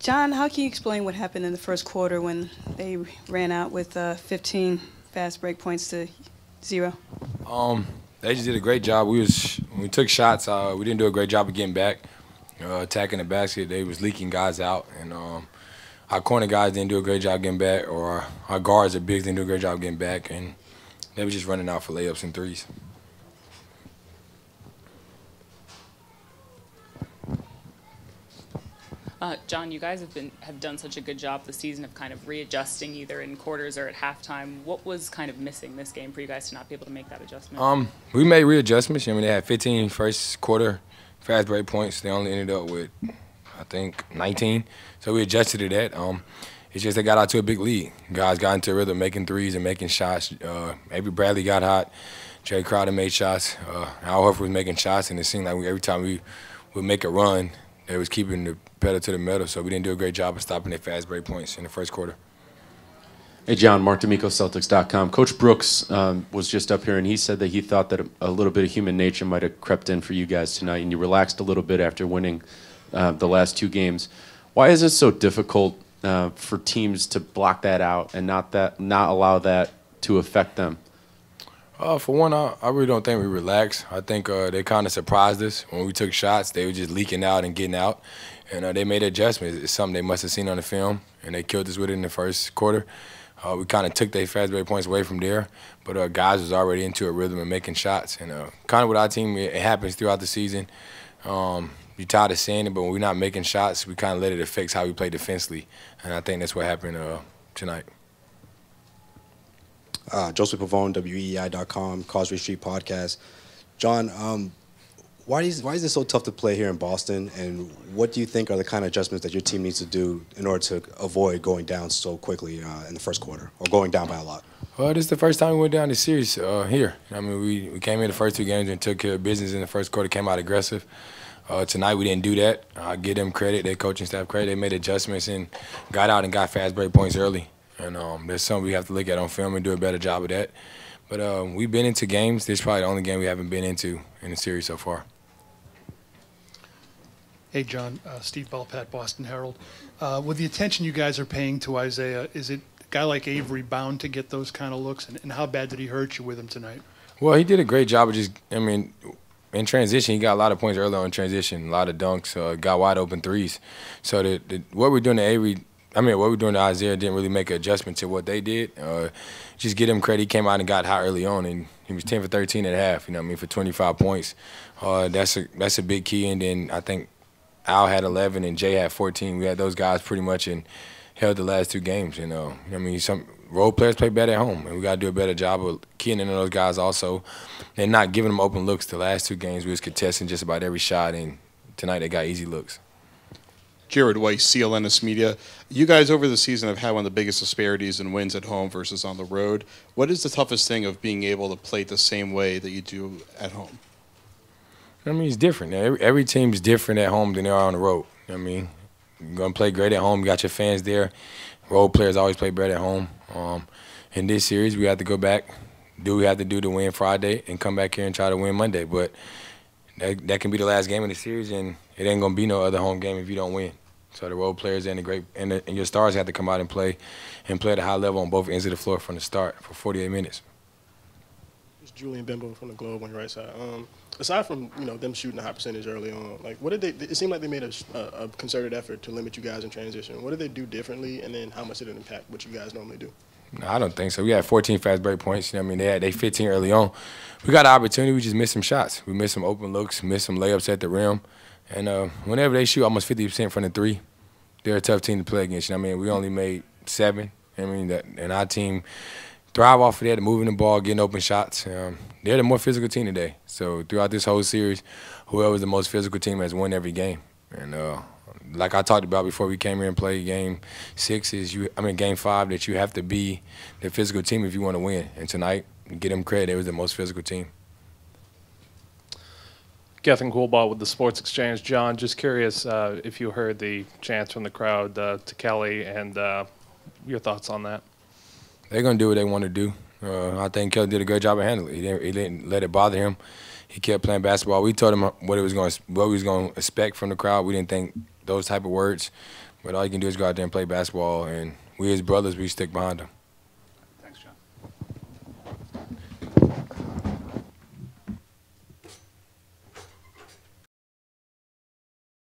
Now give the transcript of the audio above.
John, how can you explain what happened in the first quarter when they ran out with 15 fast break points to 0? They just did a great job. When we took shots, we didn't do a great job of getting back, attacking the basket. They was leaking guys out, and our corner guys didn't do a great job getting back, or our guards or bigs didn't do a great job getting back, and they were just running out for layups and threes. John, you guys have done such a good job this season of kind of readjusting either in quarters or at halftime. What was kind of missing this game for you guys to not be able to make that adjustment? We made readjustments. I mean, they had 15 first quarter fast break points. They only ended up with, I think, 19. So we adjusted to that. It's just they got out to a big lead. Guys got into a rhythm, making threes and making shots. Avery Bradley got hot. Jay Crowder made shots. Al Horford was making shots, and it seemed like every time we would make a run, they was keeping the pedal to the metal, so we didn't do a great job of stopping their fast break points in the first quarter. Hey, John, Mark D'Amico, Celtics.com. Coach Brooks was just up here, and he said that he thought that a little bit of human nature might have crept in for you guys tonight, and you relaxed a little bit after winning the last 2 games. Why is it so difficult for teams to block that out and not allow that to affect them? For one, I really don't think we relaxed. I think they kind of surprised us when we took shots. They were just leaking out and getting out, and they made adjustments. It's something they must have seen on the film, and they killed us with it in the first quarter. We kind of took their fast break points away from there, but guys was already into a rhythm and making shots. And kind of with our team, it happens throughout the season. You're tired of seeing it, but when we're not making shots, we kind of let it affect how we play defensively, and I think that's what happened tonight. Joseph Pavone, WEEI.com, Causeway Street Podcast. John, why is it so tough to play here in Boston, and what do you think are the kind of adjustments that your team needs to do in order to avoid going down so quickly in the first quarter, or going down by a lot? Well, this is the first time we went down the series here. I mean, we came in the first 2 games and took care of business in the first quarter, came out aggressive. Tonight we didn't do that. I give them credit, their coaching staff credit. They made adjustments and got out and got fast break points early. And there's something we have to look at on film and do a better job of that. But we've been into games. This is probably the only game we haven't been into in the series so far. Hey, John. Steve Belpat, Boston Herald. With the attention you guys are paying to Isaiah, is it a guy like Avery bound to get those kind of looks? And how bad did he hurt you with him tonight? Well, he did a great job of in transition, he got a lot of points early on in transition, a lot of dunks, got wide open threes. So what we're doing to Avery, what we're doing to Isaiah didn't really make an adjustment to what they did. Just give him credit. He came out and got hot early on, and he was 10 for 13 at half, for 25 points. That's a big key. And then I think Al had 11 and Jay had 14. We had those guys pretty much and held the last 2 games. Some role players play better at home, and we got to do a better job of keying in on those guys also and not giving them open looks. The last 2 games we was contesting just about every shot, and tonight they got easy looks. Jared Weiss, CLNS Media. You guys over the season have had one of the biggest disparities in wins at home versus on the road. What is the toughest thing of being able to play the same way that you do at home? It's different. Every team's different at home than they are on the road. You're going to play great at home. You got your fans there. Role players always play better at home. In this series, we have to go back, do what we have to do to win Friday, and come back here and try to win Monday. But that can be the last game of the series, and it ain't going to be no other home game if you don't win. So the role players and your stars have to come out and play at a high level on both ends of the floor from the start for 48 minutes. It's Julian Bimbo from the Globe on your right side. Aside from them shooting a high percentage early on, what did they? It seemed like they made a concerted effort to limit you guys in transition. What did they do differently, and then how much did it impact what you guys normally do? No, I don't think so. We had 14 fast break points. They had 15 early on. We got an opportunity. We just missed some shots. We missed some open looks, missed some layups at the rim. And whenever they shoot almost 50% from the 3, they're a tough team to play against. We only made 7. And our team thrive off of that, moving the ball, getting open shots. They're the more physical team today. So throughout this whole series, whoever's the most physical team has won every game. And like I talked about before we came here and played Game 5, that you have to be the physical team if you want to win. And tonight, get them credit, they was the most physical team. Gethin Coolbaugh with the Sports Exchange. John, just curious if you heard the chants from the crowd to Kelly and your thoughts on that. They're going to do what they want to do. I think Kelly did a great job of handling it. He didn't let it bother him. He kept playing basketball. We told him what we was going to expect from the crowd. We didn't think those type of words. But all you can do is go out there and play basketball, and we as brothers, we stick behind him.